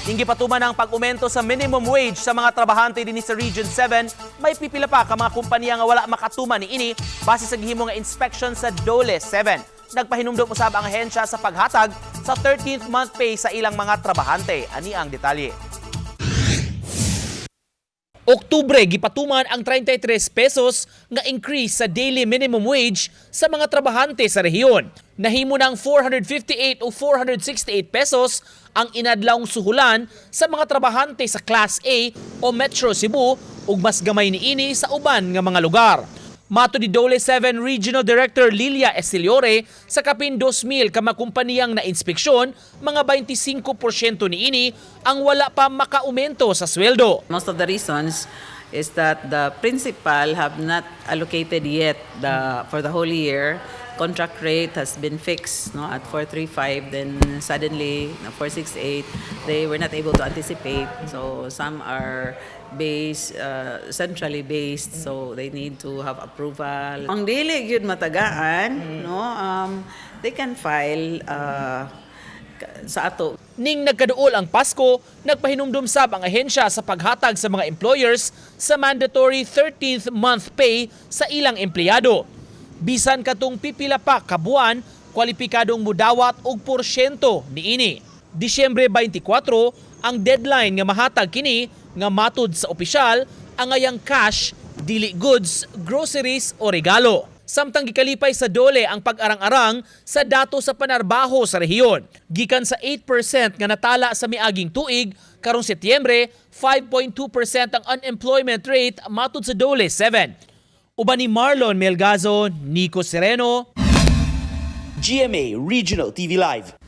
Ning gipatuman ang pag-umento sa minimum wage sa mga trabahante dinhi sa Region 7, may pipila pa ka mga kumpanya nga wala makatuman niini base sa gihimo nga inspection sa DOLE 7. Nagpahinumdom usab ang ahensya sa paghatag sa 13th month pay sa ilang mga trabahante. Ani ang detalye. Oktubre, gipatuman ang 33 pesos nga increase sa daily minimum wage sa mga trabahante sa rehiyon. Nahimo ng 458 o 468 pesos ang inadlawng suhulan sa mga trabahante sa Class A o Metro Cebu ug mas gamay niini sa uban nga mga lugar. Mato ni DOLE 7 Regional Director Lilia Estiliore, sa kapin 2,000 ka mga kumpaniyang na-inspeksyon, mga 25% niini ang wala pa makaumento sa sweldo. Most of the reasons is that the principal have not allocated yet for the whole year. Contract rate has been fixed at 435, then suddenly 468. They were not able to anticipate, so some are centrally based, so they need to have approval. Ang dili gyud matagaan, they can file sa ato. Ning nagkaduol ang Pasko, nagpahinumdum sab ang ahensya sa paghatag sa mga employers sa mandatory 13th month pay sa ilang empleyado. Bisan katong pipila pa ka buwan, kwalipikadong mudawat og porsyento niini. Disyembre 24 ang deadline nga mahatag kini nga matud sa opisyal ang ayang cash, dili goods, groceries o regalo. Samtang gikalipay sa DOLE ang pag-arang-arang sa dato sa panarbaho sa rehiyon. Gikan sa 8% nga natala sa miaging tuig, karong Setyembre, 5.2% ang unemployment rate matud sa DOLE 7. Uban ni Marlon Melgazo, Nico Sereno, GMA Regional TV Live.